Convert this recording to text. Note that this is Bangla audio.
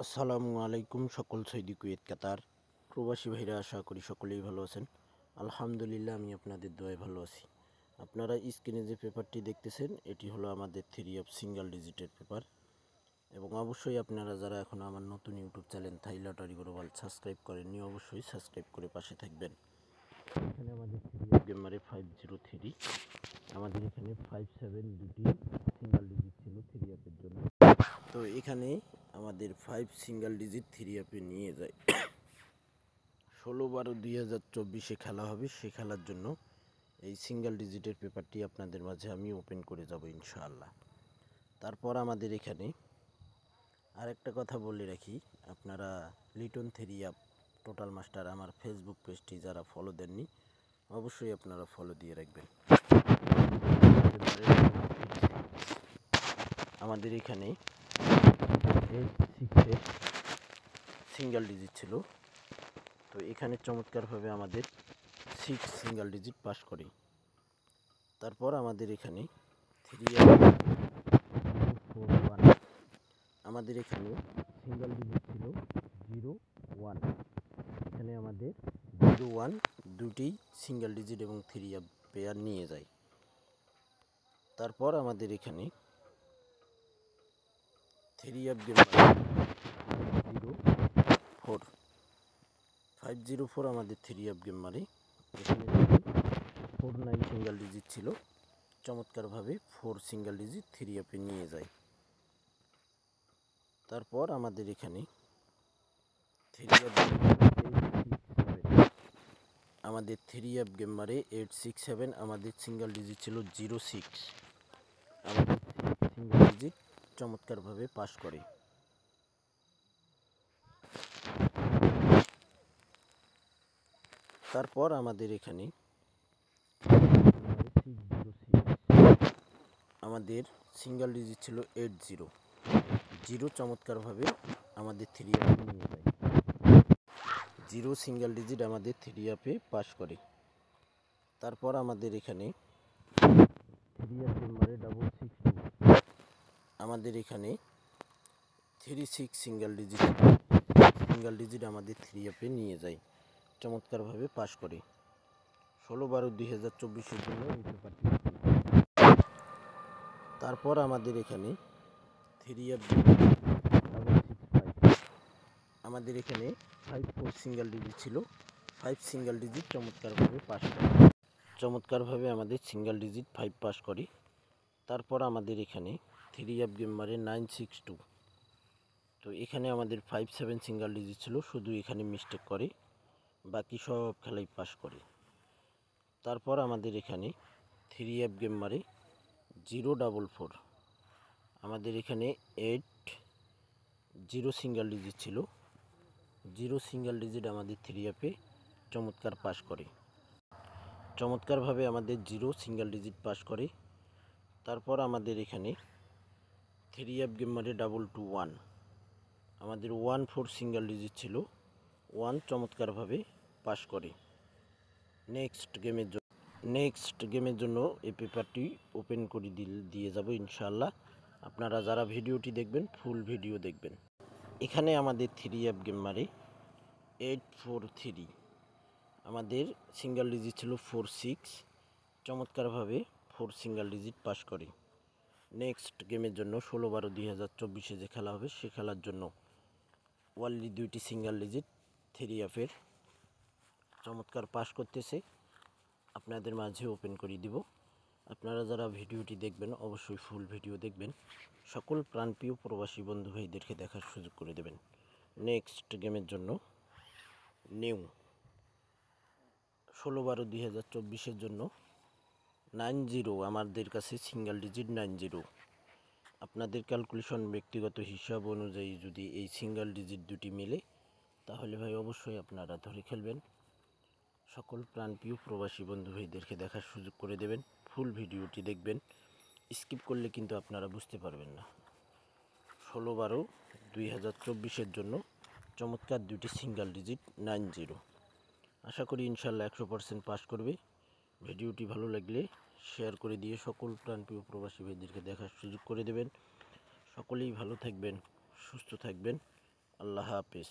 আসসালামু আলাইকুম সকল সৌদি কুয়েত কাতার প্রবাসী ভাইরা, আশা করি সকলেই ভালো আছেন। আলহামদুলিল্লাহ, আমি আপনাদের দোয়ায় ভালো আছি। আপনারা স্ক্রিনে যে পেপারটি দেখতেছেন, এটি হলো আমাদের 3 সিঙ্গেল ডিজিটের পেপার। এবং অবশ্যই আপনারা যারা এখন আমার নতুন ইউটিউব চ্যানেল থাই লটারি গ্লোবাল সাবস্ক্রাইব করেননি, অবশ্যই সাবস্ক্রাইব করে পাশে থাকবেন। এখানে আমাদের 3 গেমারে 503, আমাদের এখানে 57 দুটি সিঙ্গেল ডিজিট ছিল 3 জন্য। তো এখানে আমাদের 5 সিঙ্গেল ডিজিট 3 নিয়ে যায় 16/12/2024 খেলা হবে। সে খেলার জন্য এই সিঙ্গেল ডিজিটের পেপারটি আপনাদের মাঝে আমি ওপেন করে যাব ইনশাআল্লাহ। তারপর আমাদের এখানে আরেকটা কথা বলে রাখি, আপনারা লিটন 3 টোটাল মাস্টার আমার ফেসবুক পেজটি যারা ফলো দেননি, অবশ্যই আপনারা ফলো দিয়ে রাখবেন। আমাদের এখানে সিঙ্গেল ডিজিট ছিল, তো এখানে চমৎকারভাবে আমাদের 6 সিঙ্গেল ডিজিট পাস করে। তারপর আমাদের এখানে 3 আমাদের এখানে সিঙ্গেল ডিজিট ছিল 01। এখানে আমাদের 01 দুটি সিঙ্গেল ডিজিট এবং 3 পেয়ার নিয়ে যায়। তারপর আমাদের এখানে 504 আমাদের 3 গেম মারে। এখানে 49 সিঙ্গেল ডিজিট ছিল, চমৎকারভাবে 4 সিঙ্গেল ডিজিট 3 নিয়ে যায়। তারপর আমাদের এখানে 3 গেম মারে 867, আমাদের সিঙ্গেল ডিজিট ছিল 06। আমাদের সিঙ্গেল ডিজিট চমৎকারভাবে পাস করে। তারপর আমাদের এখানে আমাদের সিঙ্গেল ডিজিট ছিল 80। চমৎকারভাবে আমাদের 3 নিয়ে যায়। 0 সিঙ্গেল ডিজিট আমাদের 3 পাস করে। তারপর আমাদের এখানে 3 গেমারে 662, আমাদের এখানে 36 সিঙ্গেল ডিজিট আমাদের 3 নিয়ে যায়, চমৎকারভাবে পাস করে। 16/12/2024 জন্য এই পেপারটি। তারপর আমাদের এখানে 3 আমাদের এখানে 54 সিঙ্গেল ডিজিট ছিল, 5 সিঙ্গেল ডিজিট চমৎকারভাবে পাস করে। আমাদের সিঙ্গেল ডিজিট 5 পাস করে। তারপর আমাদের এখানে 3 গেম মারে 962। তো এখানে আমাদের 57 সিঙ্গেল ডিজিট ছিল, শুধু এখানে মিস্টেক করে, বাকি সব খেলাই পাস করে। তারপর আমাদের এখানে 3 গেম মারে 044, আমাদের এখানে 0 সিঙ্গেল ডিজিট ছিল, 0 সিঙ্গেল ডিজিট আমাদের 3 চমৎকার পাস করে। চমৎকারভাবে আমাদের 0 সিঙ্গেল ডিজিট পাস করে। তারপর আমাদের এখানে 3 গেম মারে 221, আমাদের 14 সিঙ্গেল ডিজিট ছিল, 1 চমৎকারভাবে পাস করে। নেক্সট গেমের জন্য এই পেপারটি ওপেন করে দিয়ে যাব ইনশাআল্লাহ। আপনারা যারা ভিডিওটি দেখবেন, ফুল ভিডিও দেখবেন। এখানে আমাদের 3 গেম মারে 843, আমাদের সিঙ্গেল ডিজিট ছিল 46, চমৎকারভাবে 4 সিঙ্গেল ডিজিট পাস করে। নেক্সট গেমের জন্য 16/12/2024 যে খেলা হবে, সে খেলার জন্য ওয়ানলি 2টি সিঙ্গেল ডিজিট 3 চমৎকার পাস করতেছে, আপনাদের মাঝে ওপেন করে দিব। আপনারা যারা ভিডিওটি দেখবেন, অবশ্যই ফুল ভিডিও দেখবেন। সকল প্রাণপ্রিয় প্রবাসী বন্ধু ভাইদেরকে দেখার সুযোগ করে দেবেন। নেক্সট গেমের জন্য নিউ 16/12/2024 জন্য 90, আমাদের কাছে সিঙ্গেল ডিজিট 90। আপনাদের ক্যালকুলেশন ব্যক্তিগত হিসাব অনুযায়ী যদি এই সিঙ্গেল ডিজিট দুটি মিলে, তাহলে ভাই অবশ্যই আপনারা ধরে খেলবেন। সকল প্রাণপ্রিয় প্রবাসী বন্ধু ভাইদেরকে দেখার সুযোগ করে দেবেন, ফুল ভিডিওটি দেখবেন। স্কিপ করলে কিন্তু আপনারা বুঝতে পারবেন না। 16/12/2024 জন্য চমৎকার দুটি সিঙ্গেল ডিজিট 90। আশা করি ইনশাল্লাহ 100% পাস করবে। ভিডিওটি ভালো লাগলে শেয়ার করে দিয়ে সকল প্রাণপ্রিয় প্রবাসী ভাইদেরকে দেখার সুযোগ করে দেবেন। সকলেই ভালো থাকবেন, সুস্থ থাকবেন। আল্লাহ হাফিজ।